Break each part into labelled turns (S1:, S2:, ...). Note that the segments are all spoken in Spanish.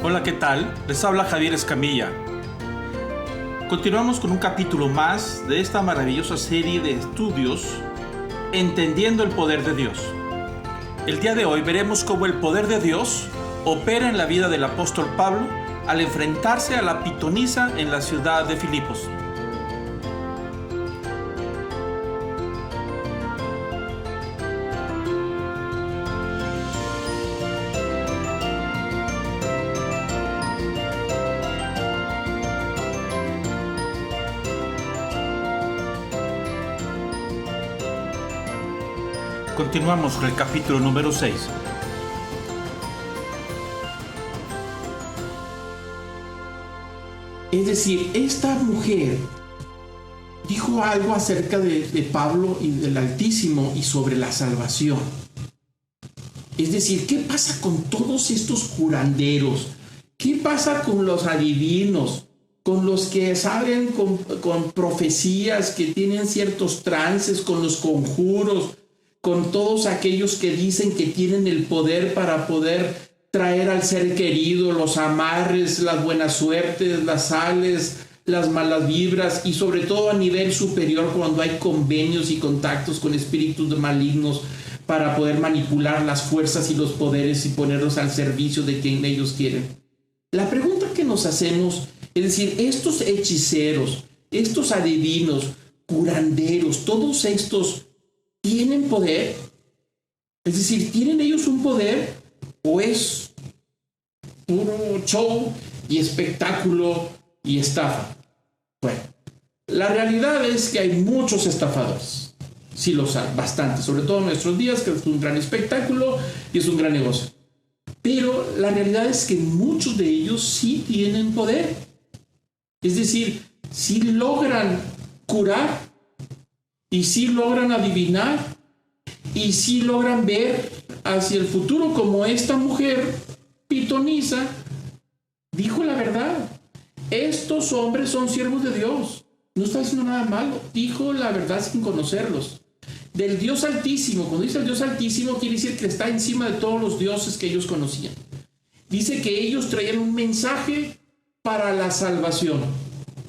S1: Hola, ¿qué tal? Les habla Javier Escamilla. Continuamos con un capítulo más de esta maravillosa serie de estudios Entendiendo el Poder de Dios. El día de hoy veremos cómo el poder de Dios opera en la vida del apóstol Pablo al enfrentarse a la pitonisa en la ciudad de Filipos. Continuamos con el capítulo número 6.
S2: Es decir, esta mujer dijo algo acerca de Pablo y del Altísimo y sobre la salvación. Es decir, ¿qué pasa con todos estos curanderos? ¿Qué pasa con los adivinos? Con los que saben con profecías, que tienen ciertos trances, con los conjuros, con todos aquellos que dicen que tienen el poder para poder traer al ser querido los amarres, las buenas suertes, las sales, las malas vibras, y sobre todo a nivel superior cuando hay convenios y contactos con espíritus malignos para poder manipular las fuerzas y los poderes y ponerlos al servicio de quien ellos quieren? La pregunta que nos hacemos es decir, estos hechiceros, estos adivinos, curanderos, todos estos ¿tienen poder? Es decir, ¿tienen ellos un poder o es puro show y espectáculo y estafa? Bueno, la realidad es que hay muchos estafadores. Sí los hay, bastantes, sobre todo en nuestros días, que es un gran espectáculo y es un gran negocio. Pero la realidad es que muchos de ellos sí tienen poder. Es decir, sí logran curar, y sí logran adivinar, y sí logran ver hacia el futuro, como esta mujer pitonisa dijo la verdad. Estos hombres son siervos de Dios. No está diciendo nada malo. Dijo la verdad sin conocerlos. Del Dios Altísimo. Cuando dice el Dios Altísimo, quiere decir que está encima de todos los dioses que ellos conocían. Dice que ellos traían un mensaje para la salvación.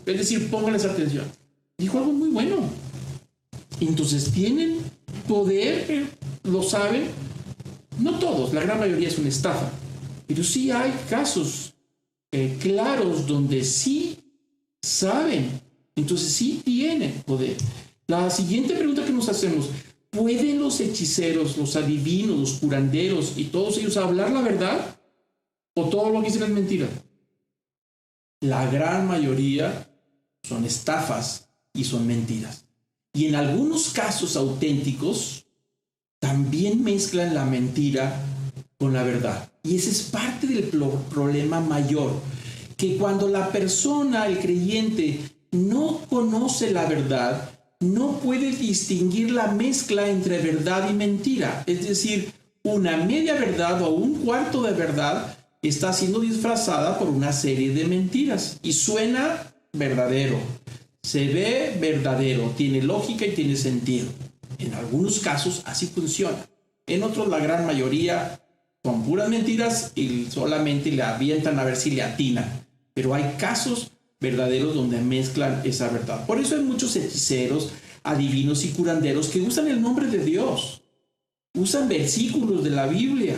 S2: Es decir, pónganles atención. Dijo algo muy bueno. Entonces tienen poder, lo saben. No todos, la gran mayoría es una estafa, pero sí hay casos claros donde sí saben, entonces sí tienen poder. La siguiente pregunta que nos hacemos: ¿pueden los hechiceros, los adivinos, los curanderos y todos ellos hablar la verdad? ¿O todo lo que dicen es mentira? La gran mayoría son estafas y son mentiras. Y en algunos casos auténticos también mezclan la mentira con la verdad. Y ese es parte del problema mayor, que cuando la persona, el creyente, no conoce la verdad, no puede distinguir la mezcla entre verdad y mentira. Es decir, una media verdad o un cuarto de verdad está siendo disfrazada por una serie de mentiras y suena verdadero. Se ve verdadero, tiene lógica y tiene sentido. En algunos casos así funciona. En otros, la gran mayoría son puras mentiras y solamente le avientan a ver si le atinan. Pero hay casos verdaderos donde mezclan esa verdad. Por eso hay muchos hechiceros, adivinos y curanderos que usan el nombre de Dios. Usan versículos de la Biblia.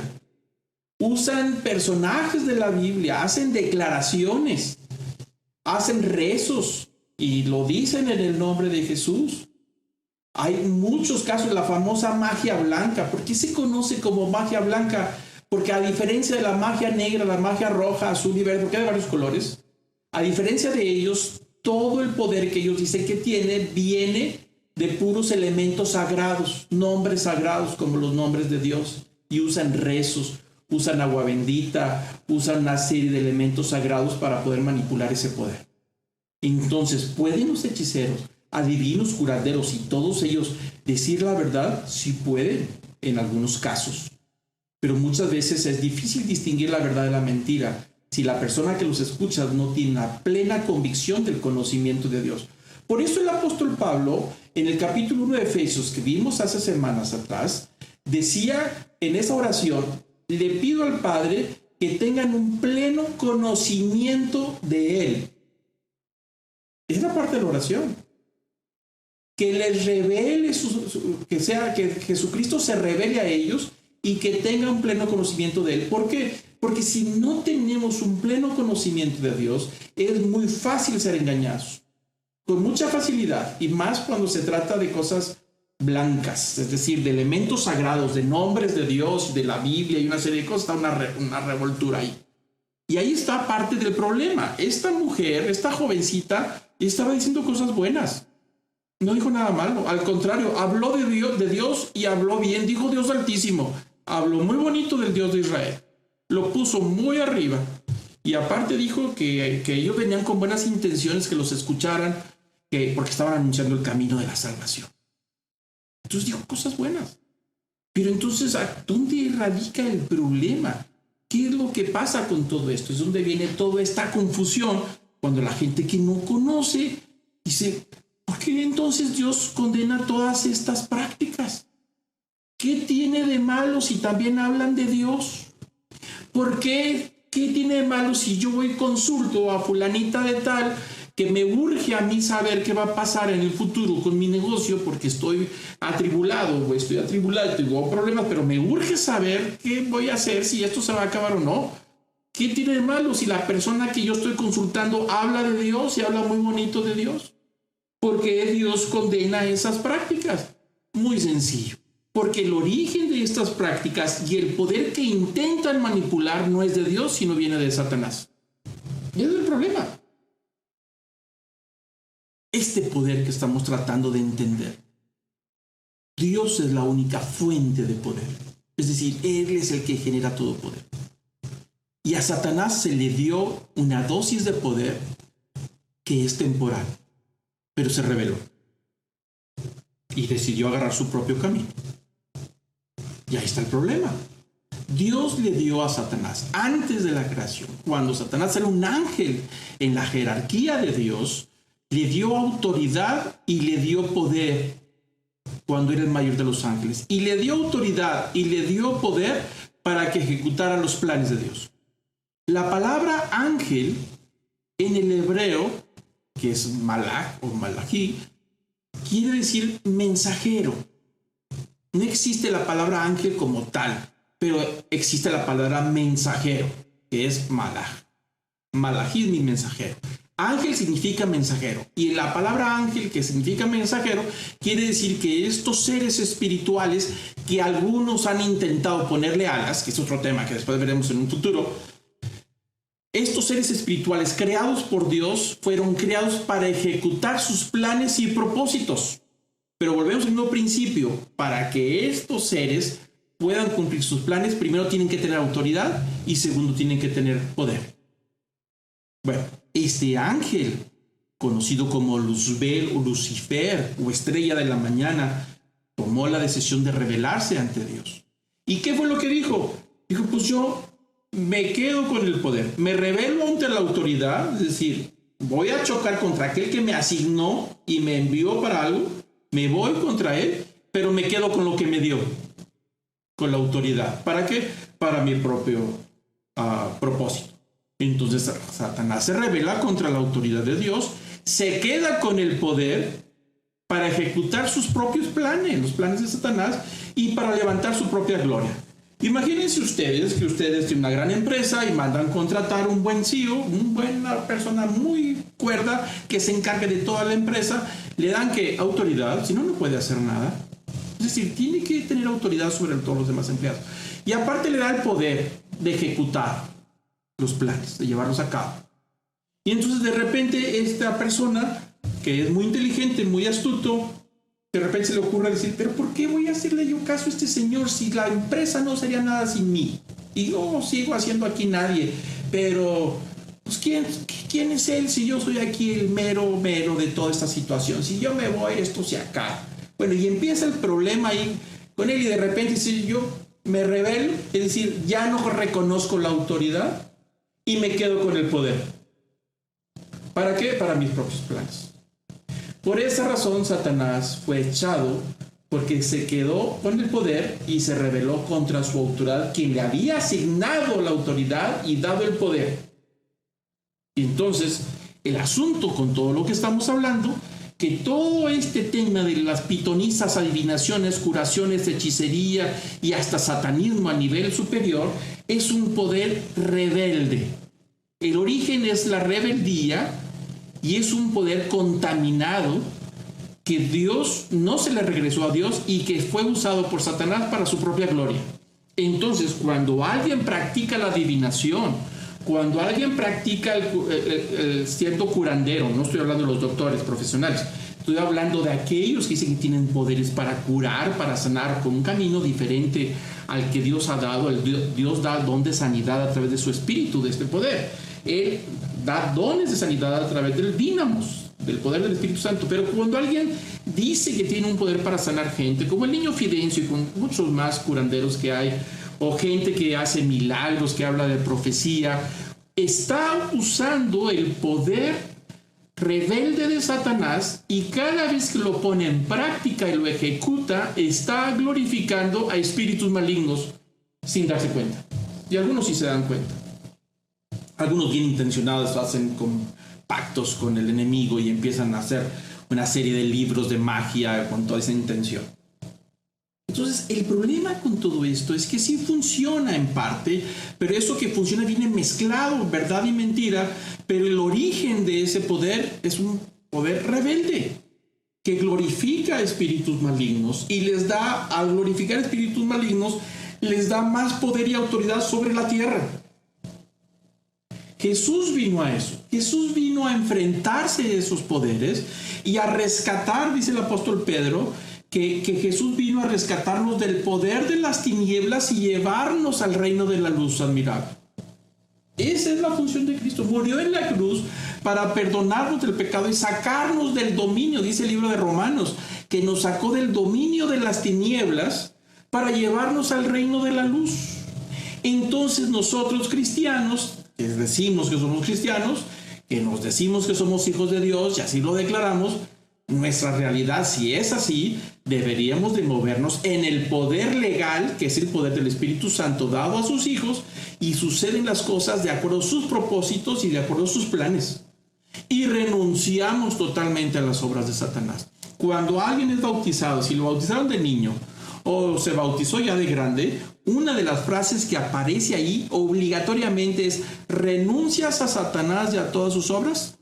S2: Usan personajes de la Biblia. Hacen declaraciones. Hacen rezos. Y lo dicen en el nombre de Jesús. Hay muchos casos de la famosa magia blanca. ¿Por qué se conoce como magia blanca? Porque a diferencia de la magia negra, la magia roja, azul y verde, porque hay varios colores, a diferencia de ellos, todo el poder que ellos dicen que tiene viene de puros elementos sagrados, nombres sagrados como los nombres de Dios. Y usan rezos, usan agua bendita, usan una serie de elementos sagrados para poder manipular ese poder. Entonces, ¿pueden los hechiceros, adivinos, curanderos y todos ellos decir la verdad? Sí pueden, en algunos casos. Pero muchas veces es difícil distinguir la verdad de la mentira si la persona que los escucha no tiene una plena convicción del conocimiento de Dios. Por eso el apóstol Pablo, en el capítulo 1 de Efesios, que vimos hace semanas atrás, decía en esa oración: le pido al Padre que tengan un pleno conocimiento de Él. Es la parte de la oración. Que les revele, que Jesucristo se revele a ellos y que tengan un pleno conocimiento de Él. ¿Por qué? Porque si no tenemos un pleno conocimiento de Dios, es muy fácil ser engañados. Con mucha facilidad, y más cuando se trata de cosas blancas, es decir, de elementos sagrados, de nombres de Dios, de la Biblia y una serie de cosas, está una revoltura ahí. Y ahí está parte del problema. Esta mujer, esta jovencita, estaba diciendo cosas buenas. No dijo nada malo. Al contrario, habló de Dios y habló bien. Dijo Dios Altísimo. Habló muy bonito del Dios de Israel. Lo puso muy arriba. Y aparte dijo que ellos venían con buenas intenciones, que los escucharan, porque estaban anunciando el camino de la salvación. Entonces dijo cosas buenas. Pero entonces, ¿a dónde radica el problema? ¿Qué es lo que pasa con todo esto? Es donde viene toda esta confusión cuando la gente que no conoce dice, ¿por qué entonces Dios condena todas estas prácticas? ¿Qué tiene de malo si también hablan de Dios? ¿Por qué? ¿Qué tiene de malo si yo voy y consulto a fulanita de tal que me urge a mí saber qué va a pasar en el futuro con mi negocio porque estoy atribulado, tengo problemas, pero me urge saber qué voy a hacer, si esto se va a acabar o no? ¿Qué tiene de malo si la persona que yo estoy consultando habla de Dios y habla muy bonito de Dios? ¿Por qué Dios condena esas prácticas? Muy sencillo. Porque el origen de estas prácticas y el poder que intentan manipular no es de Dios, sino viene de Satanás. Y ese es el problema. Este poder que estamos tratando de entender. Dios es la única fuente de poder. Es decir, Él es el que genera todo poder. Y a Satanás se le dio una dosis de poder que es temporal, pero se rebeló y decidió agarrar su propio camino. Y ahí está el problema. Dios le dio a Satanás, antes de la creación, cuando Satanás era un ángel en la jerarquía de Dios, le dio autoridad y le dio poder cuando era el mayor de los ángeles. Y le dio autoridad y le dio poder para que ejecutara los planes de Dios. La palabra ángel en el hebreo, que es malach o malají, quiere decir mensajero. No existe la palabra ángel como tal, pero existe la palabra mensajero, que es malach. Malají es mi mensajero. Ángel significa mensajero. Y la palabra ángel, que significa mensajero, quiere decir que estos seres espirituales que algunos han intentado ponerle alas, que es otro tema que después veremos en un futuro, estos seres espirituales creados por Dios fueron creados para ejecutar sus planes y propósitos. Pero volvemos al mismo principio. Para que estos seres puedan cumplir sus planes, primero tienen que tener autoridad y segundo tienen que tener poder. Bueno, este ángel, conocido como Luzbel o Lucifer o estrella de la mañana, tomó la decisión de rebelarse ante Dios. ¿Y qué fue lo que dijo? Dijo, pues yo me quedo con el poder, me rebelo ante la autoridad, es decir, voy a chocar contra aquel que me asignó y me envió para algo, me voy contra él, pero me quedo con lo que me dio, con la autoridad. ¿Para qué? Para mi propio propósito. Entonces Satanás se rebela contra la autoridad de Dios, se queda con el poder para ejecutar sus propios planes, los planes de Satanás, y para levantar su propia gloria. Imagínense ustedes que ustedes tienen una gran empresa y mandan contratar un buen CEO, una persona muy cuerda que se encargue de toda la empresa. Le dan ¿qué? Autoridad, si no, no puede hacer nada. Es decir, tiene que tener autoridad sobre todos los demás empleados. Y aparte le da el poder de ejecutar los planes, de llevarlos a cabo. Y entonces de repente esta persona, que es muy inteligente, muy astuto, de repente se le ocurre decir, pero ¿por qué voy a hacerle yo caso a este señor si la empresa no sería nada sin mí? Y yo sigo haciendo aquí nadie, pero pues ¿quién es él si yo soy aquí el mero de toda esta situación? Si yo me voy, esto se acaba. Bueno, y empieza el problema ahí con él y de repente dice, yo me rebelo, es decir, ya no reconozco la autoridad y me quedo con el poder. ¿Para qué? Para mis propios planes. Por esa razón, Satanás fue echado porque se quedó con el poder y se rebeló contra su autoridad, quien le había asignado la autoridad y dado el poder. Y entonces, el asunto con todo lo que estamos hablando, que todo este tema de las pitonisas, adivinaciones, curaciones, hechicería y hasta satanismo a nivel superior, es un poder rebelde. El origen es la rebeldía y es un poder contaminado que Dios no se le regresó a Dios y que fue usado por Satanás para su propia gloria. Entonces, cuando alguien practica la adivinación, cuando alguien practica el cierto curandero, no estoy hablando de los doctores profesionales, estoy hablando de aquellos que dicen que tienen poderes para curar, para sanar, con un camino diferente al que Dios ha dado. Dios da don de sanidad a través de su espíritu, de este poder. Él da dones de sanidad a través del dínamos, del poder del Espíritu Santo. Pero cuando alguien dice que tiene un poder para sanar gente, como el niño Fidencio y con muchos más curanderos que hay, o gente que hace milagros, que habla de profecía, está usando el poder rebelde de Satanás, y cada vez que lo pone en práctica y lo ejecuta, está glorificando a espíritus malignos sin darse cuenta. Y algunos sí se dan cuenta. Algunos bien intencionados hacen pactos con el enemigo y empiezan a hacer una serie de libros de magia con toda esa intención. Entonces, el problema con todo esto es que sí funciona en parte, pero eso que funciona viene mezclado, verdad y mentira, pero el origen de ese poder es un poder rebelde que glorifica a espíritus malignos y les da, al glorificar espíritus malignos, les da más poder y autoridad sobre la tierra. Jesús vino a eso. Jesús vino a enfrentarse a esos poderes y a rescatar, dice el apóstol Pedro, que Jesús vino a rescatarnos del poder de las tinieblas y llevarnos al reino de la luz admirable. Esa es la función de Cristo. Murió en la cruz para perdonarnos del pecado y sacarnos del dominio, dice el libro de Romanos, que nos sacó del dominio de las tinieblas para llevarnos al reino de la luz. Entonces nosotros cristianos, que decimos que somos cristianos, que nos decimos que somos hijos de Dios y así lo declaramos, nuestra realidad, si es así, deberíamos de movernos en el poder legal, que es el poder del Espíritu Santo dado a sus hijos, y suceden las cosas de acuerdo a sus propósitos y de acuerdo a sus planes. Y renunciamos totalmente a las obras de Satanás. Cuando alguien es bautizado, si lo bautizaron de niño o se bautizó ya de grande, una de las frases que aparece ahí obligatoriamente es: ¿renuncias a Satanás y a todas sus obras?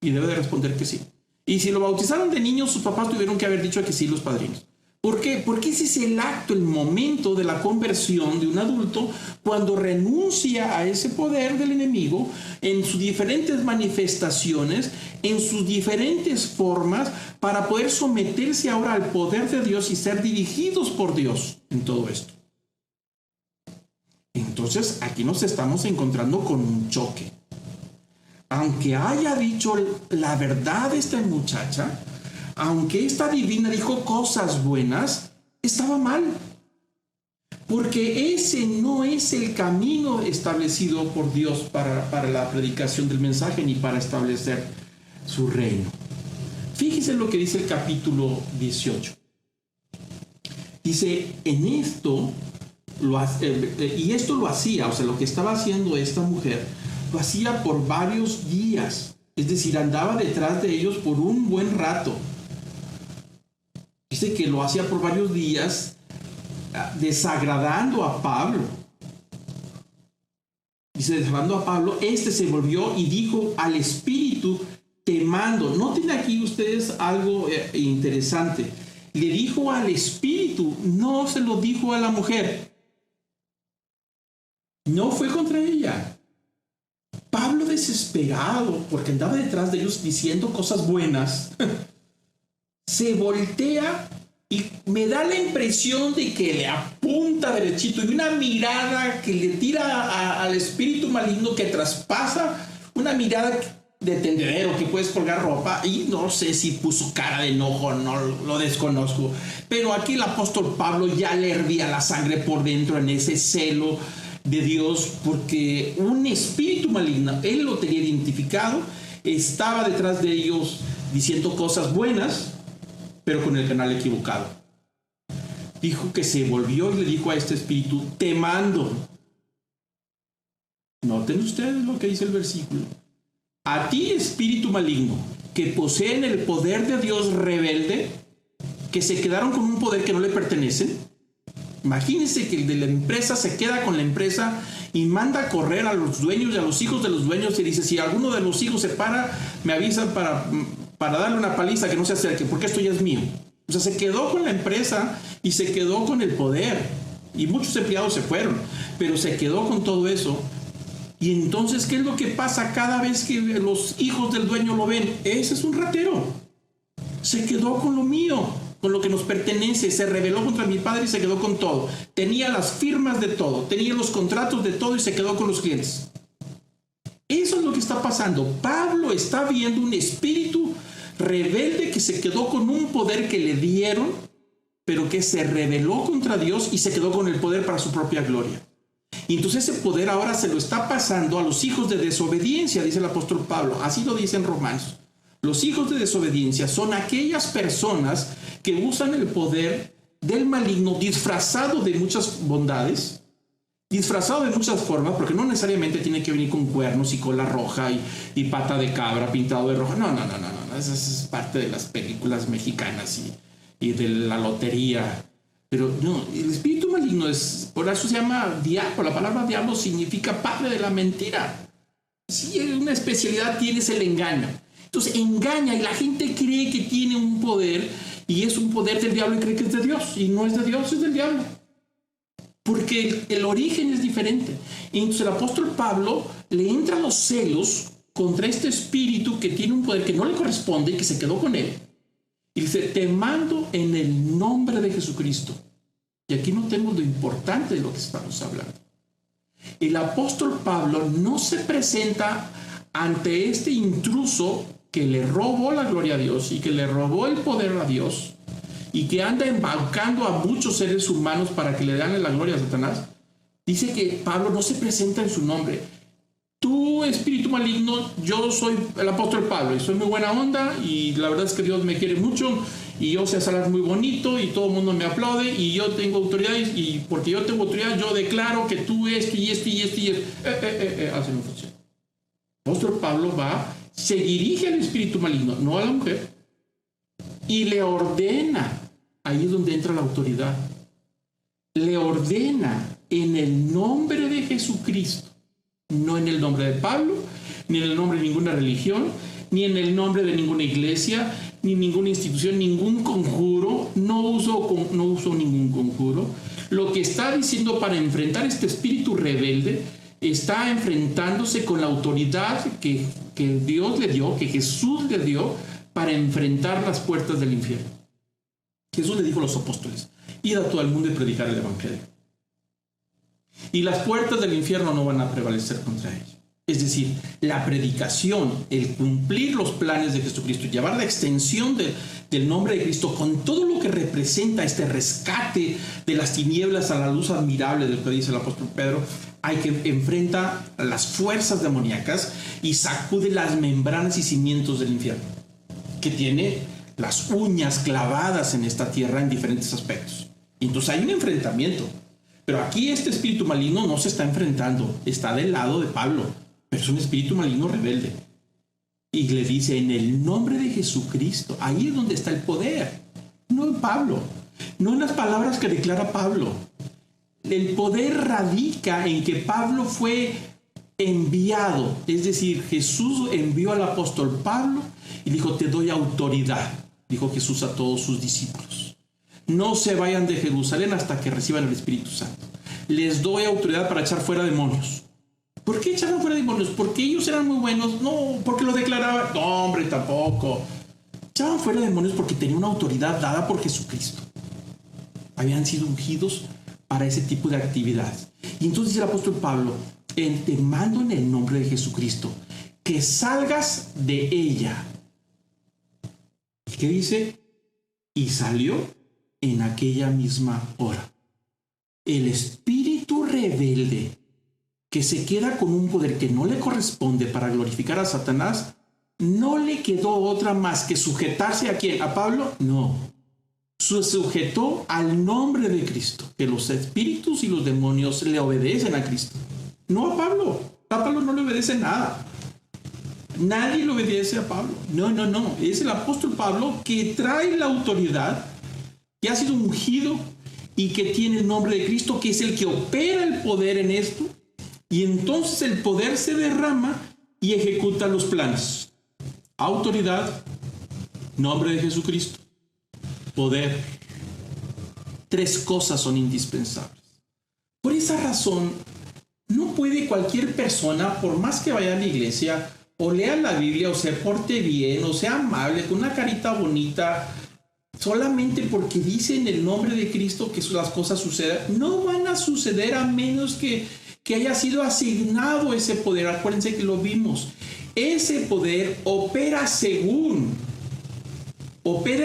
S2: Y debe de responder que sí. Y si lo bautizaron de niño, sus papás tuvieron que haber dicho que sí, los padrinos. ¿Por qué? Porque ese es el acto, el momento de la conversión de un adulto, cuando renuncia a ese poder del enemigo en sus diferentes manifestaciones, en sus diferentes formas, para poder someterse ahora al poder de Dios y ser dirigidos por Dios en todo esto. Entonces, aquí nos estamos encontrando con un choque. Aunque haya dicho la verdad esta muchacha, aunque esta divina dijo cosas buenas, estaba mal. Porque ese no es el camino establecido por Dios para la predicación del mensaje ni para establecer su reino. Fíjese lo que dice el capítulo 18. Dice, en esto, y esto lo hacía, o sea, lo que estaba haciendo esta mujer, lo hacía por varios días. Es decir, andaba detrás de ellos por un buen rato. Dice que lo hacía por varios días, desagradando a Pablo. Dice, desagradando a Pablo, este se volvió y dijo al espíritu, temando. Noten aquí ustedes algo interesante. Le dijo al espíritu, no se lo dijo a la mujer. No fue contra ella. Pablo, desesperado porque andaba detrás de ellos diciendo cosas buenas, se voltea y me da la impresión de que le apunta derechito y una mirada que le tira al espíritu maligno, que traspasa, una mirada de tendedero que puedes colgar ropa, y no sé si puso cara de enojo, no lo desconozco, pero aquí el apóstol Pablo ya le hervía la sangre por dentro en ese celo de Dios, porque un espíritu maligno, él lo tenía identificado, estaba detrás de ellos diciendo cosas buenas, pero con el canal equivocado. dijo que se volvió y le dijo a este espíritu, te mando. Noten ustedes lo que dice el versículo. A ti, espíritu maligno, que poseen el poder de Dios rebelde, que se quedaron con un poder que no le pertenece. Imagínense que el de la empresa se queda con la empresa y manda a correr a los dueños y a los hijos de los dueños y dice, si alguno de los hijos se para, me avisan para darle una paliza, que no se acerque, porque esto ya es mío. O sea, se quedó con la empresa y se quedó con el poder. Y muchos empleados se fueron, pero se quedó con todo eso. Y entonces, ¿qué es lo que pasa cada vez que los hijos del dueño lo ven? Ese es un ratero. Se quedó con lo mío, con lo que nos pertenece. Se rebeló contra mi padre y se quedó con todo. Tenía las firmas de todo, tenía los contratos de todo y se quedó con los clientes. Eso es lo que está pasando. Pablo está viendo un espíritu rebelde que se quedó con un poder que le dieron, pero que se rebeló contra Dios y se quedó con el poder para su propia gloria. Y entonces ese poder ahora se lo está pasando a los hijos de desobediencia, dice el apóstol Pablo. Así lo dice en Romanos. Los hijos de desobediencia son aquellas personas que usan el poder del maligno disfrazado de muchas bondades, disfrazado de muchas formas, porque no necesariamente tiene que venir con cuernos y cola roja y pata de cabra pintado de roja. No. Esa es parte de las películas mexicanas y de la lotería. Pero no, el espíritu maligno es, por eso se llama diablo. La palabra diablo significa padre de la mentira. Si una especialidad tiene es el engaño. Entonces engaña y la gente cree que tiene un poder y es un poder del diablo y cree que es de Dios. Y no es de Dios, es del diablo. Porque el origen es diferente. Y entonces el apóstol Pablo le entra los celos contra este espíritu que tiene un poder que no le corresponde y que se quedó con él. Y dice, te mando en el nombre de Jesucristo. Y aquí notemos lo importante de lo que estamos hablando. El apóstol Pablo no se presenta ante este intruso que le robó la gloria a Dios y que le robó el poder a Dios y que anda embaucando a muchos seres humanos para que le den la gloria a Satanás. Dice que Pablo no se presenta en su nombre. Tú, espíritu maligno, yo soy el apóstol Pablo y soy muy buena onda y la verdad es que Dios me quiere mucho y yo sé hablar muy bonito y todo el mundo me aplaude y yo tengo autoridad y porque yo tengo autoridad yo declaro que tú esto y esto y esto y esto. Así no funciona. El apóstol Pablo se dirige al espíritu maligno, no a la mujer, y le ordena. Ahí es donde entra la autoridad. Le ordena en el nombre de Jesucristo. No en el nombre de Pablo, ni en el nombre de ninguna religión, ni en el nombre de ninguna iglesia, ni ninguna institución, ningún conjuro. No uso ningún conjuro. Lo que está diciendo para enfrentar este espíritu rebelde, está enfrentándose con la autoridad que Dios le dio, que Jesús le dio, para enfrentar las puertas del infierno. Jesús le dijo a los apóstoles, id a todo el mundo y predicar el evangelio. Y las puertas del infierno no van a prevalecer contra ellos. Es decir, la predicación, el cumplir los planes de Jesucristo, llevar la extensión del nombre de Cristo con todo lo que representa este rescate de las tinieblas a la luz admirable del que dice el apóstol Pedro, hay que enfrentar a las fuerzas demoníacas y sacude las membranas y cimientos del infierno, que tiene las uñas clavadas en esta tierra en diferentes aspectos. Entonces hay un enfrentamiento. Pero aquí este espíritu maligno no se está enfrentando, está del lado de Pablo, pero es un espíritu maligno rebelde. Y le dice, en el nombre de Jesucristo, ahí es donde está el poder, no en Pablo, no en las palabras que declara Pablo. El poder radica en que Pablo fue enviado, es decir, Jesús envió al apóstol Pablo y dijo, te doy autoridad, dijo Jesús a todos sus discípulos. No se vayan de Jerusalén hasta que reciban el Espíritu Santo. Les doy autoridad para echar fuera demonios. ¿Por qué echaron fuera demonios? ¿Porque ellos eran muy buenos? No, porque lo declaraban. No, hombre, tampoco. Echaban fuera demonios porque tenían una autoridad dada por Jesucristo. Habían sido ungidos para ese tipo de actividades. Y entonces dice el apóstol Pablo, te mando en el nombre de Jesucristo, que salgas de ella. ¿Y qué dice? Y salió en aquella misma hora. El espíritu rebelde que se queda con un poder que no le corresponde para glorificar a Satanás, no le quedó otra más que sujetarse a ¿quién? ¿A Pablo? No. se sujetó al nombre de Cristo, que los espíritus y los demonios le obedecen a Cristo. No a Pablo. A Pablo no le obedece nada. Nadie le obedece a Pablo. No. Es el apóstol Pablo que trae la autoridad, que ha sido ungido y que tiene el nombre de Cristo, que es el que opera el poder en esto. Y entonces el poder se derrama y ejecuta los planes. Autoridad, nombre de Jesucristo, poder. 3 cosas son indispensables. Por esa razón, no puede cualquier persona, por más que vaya a la iglesia, o lea la Biblia, o se porte bien, o sea amable, con una carita bonita, solamente porque dice en el nombre de Cristo que las cosas sucedan. No van a suceder a menos que haya sido asignado ese poder. Acuérdense que lo vimos. Ese poder opera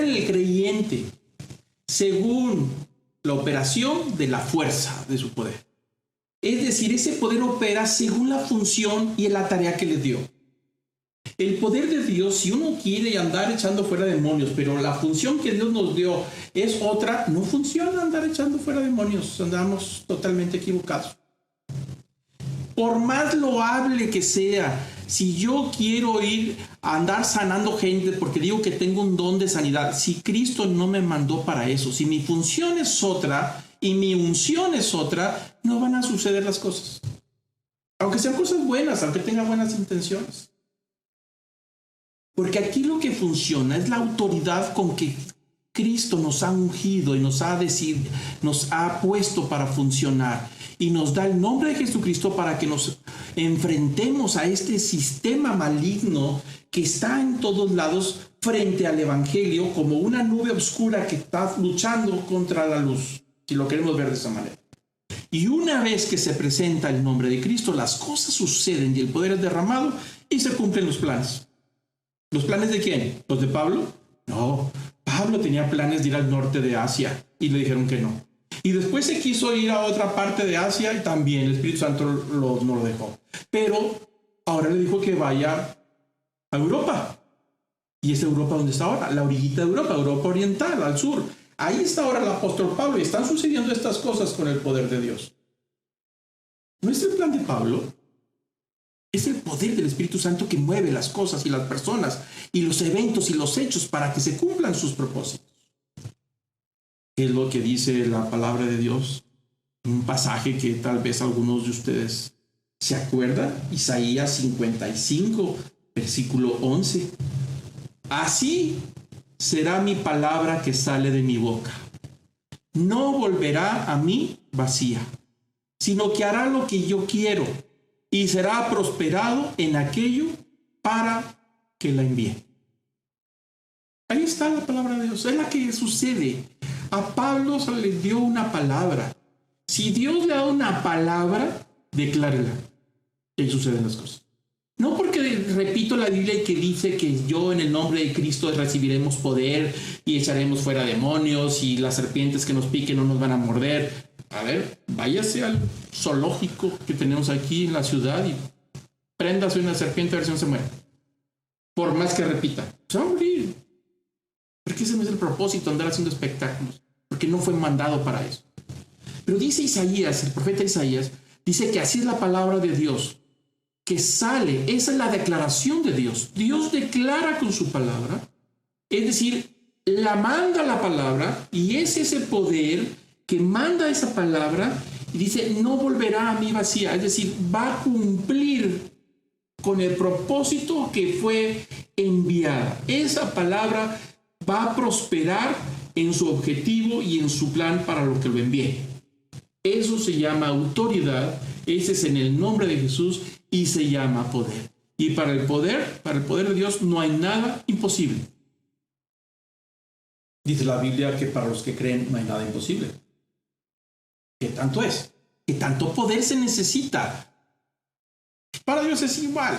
S2: en el creyente, según la operación de la fuerza de su poder. Es decir, ese poder opera según la función y la tarea que le dio. El poder de Dios, si uno quiere andar echando fuera demonios, pero la función que Dios nos dio es otra, no funciona andar echando fuera demonios. Andamos totalmente equivocados. Por más loable que sea, si yo quiero ir a andar sanando gente porque digo que tengo un don de sanidad, si Cristo no me mandó para eso, si mi función es otra y mi unción es otra, no van a suceder las cosas. Aunque sean cosas buenas, aunque tenga buenas intenciones. Porque aquí lo que funciona es la autoridad con que Cristo nos ha ungido y nos ha puesto para funcionar. Y nos da el nombre de Jesucristo para que nos enfrentemos a este sistema maligno que está en todos lados frente al Evangelio, como una nube oscura que está luchando contra la luz, si lo queremos ver de esa manera. Y una vez que se presenta el nombre de Cristo, las cosas suceden y el poder es derramado y se cumplen los planes. ¿Los planes de quién? ¿Los de Pablo? No, Pablo tenía planes de ir al norte de Asia y le dijeron que no. Y después se quiso ir a otra parte de Asia y también el Espíritu Santo no lo dejó. Pero ahora le dijo que vaya a Europa. ¿Y es Europa donde está ahora? La orillita de Europa, Europa oriental, al sur. Ahí está ahora el apóstol Pablo y están sucediendo estas cosas con el poder de Dios. ¿No es el plan de Pablo? Es el poder del Espíritu Santo que mueve las cosas y las personas y los eventos y los hechos para que se cumplan sus propósitos. ¿Qué es lo que dice la palabra de Dios? Un pasaje que tal vez algunos de ustedes se acuerdan. Isaías 55, versículo 11. Así será mi palabra que sale de mi boca. No volverá a mí vacía, sino que hará lo que yo quiero y será prosperado en aquello para que la envíe. Ahí está la palabra de Dios, es la que sucede. A Pablo se le dio una palabra. Si Dios le da una palabra, declárela. Y ahí suceden las cosas. No porque repito la Biblia que dice que yo en el nombre de Cristo recibiremos poder y echaremos fuera demonios y las serpientes que nos piquen no nos van a morder. A ver, váyase al zoológico que tenemos aquí en la ciudad y préndase una serpiente a ver si no se muere. Por más que repita, se va a morir. Porque ese no es el propósito, andar haciendo espectáculos. Porque no fue mandado para eso. Pero dice Isaías, el profeta Isaías, dice que así es la palabra de Dios. Que sale, esa es la declaración de Dios. Dios declara con su palabra, es decir, la manda la palabra y es ese poder que manda esa palabra y dice, no volverá a mí vacía, es decir, va a cumplir con el propósito que fue enviada. Esa palabra va a prosperar en su objetivo y en su plan para lo que lo envíe. Eso se llama autoridad, ese es en el nombre de Jesús y se llama poder. Y para el poder de Dios no hay nada imposible. Dice la Biblia que para los que creen no hay nada imposible. ¿Qué tanto es? ¿Qué tanto poder se necesita? Para Dios es igual.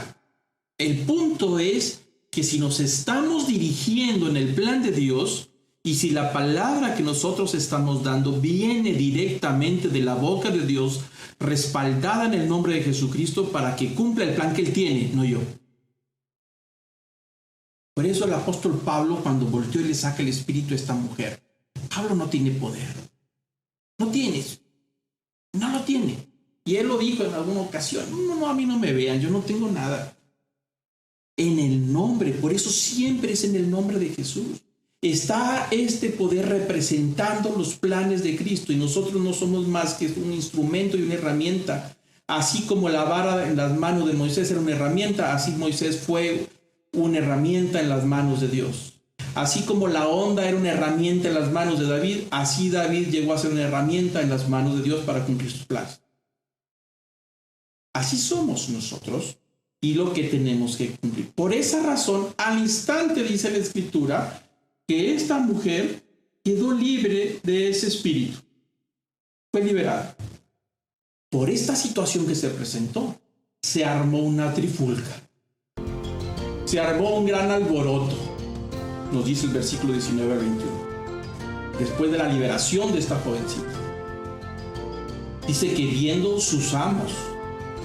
S2: El punto es que si nos estamos dirigiendo en el plan de Dios y si la palabra que nosotros estamos dando viene directamente de la boca de Dios, respaldada en el nombre de Jesucristo para que cumpla el plan que Él tiene, no yo. Por eso el apóstol Pablo, cuando volteó y le saca el espíritu a esta mujer, Pablo no tiene poder. No lo tiene. Y él lo dijo en alguna ocasión, no, a mí no me vean, yo no tengo nada. En el nombre, por eso siempre es en el nombre de Jesús. Está este poder representando los planes de Cristo y nosotros no somos más que un instrumento y una herramienta. Así como la vara en las manos de Moisés era una herramienta, así Moisés fue una herramienta en las manos de Dios. Así como la onda era una herramienta en las manos de David, así David llegó a ser una herramienta en las manos de Dios para cumplir sus planes. Así somos nosotros y lo que tenemos que cumplir. Por esa razón, al instante dice la Escritura que esta mujer quedó libre de ese espíritu. Fue liberada. Por esta situación que se presentó, se armó una trifulca. Se armó un gran alboroto, nos dice el versículo 19 al 21. Después de la liberación de esta jovencita. Dice que viendo sus amos,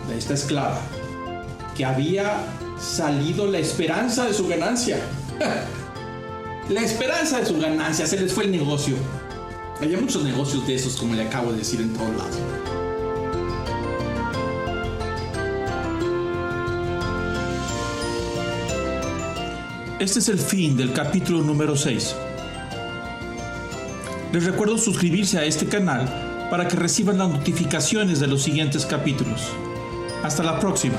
S2: de esta esclava, que había salido la esperanza de su ganancia. La esperanza de su ganancia, se les fue el negocio. Había muchos negocios de esos, como le acabo de decir, en todos lados.
S1: Este es el fin del capítulo número 6. Les recuerdo suscribirse a este canal para que reciban las notificaciones de los siguientes capítulos. Hasta la próxima.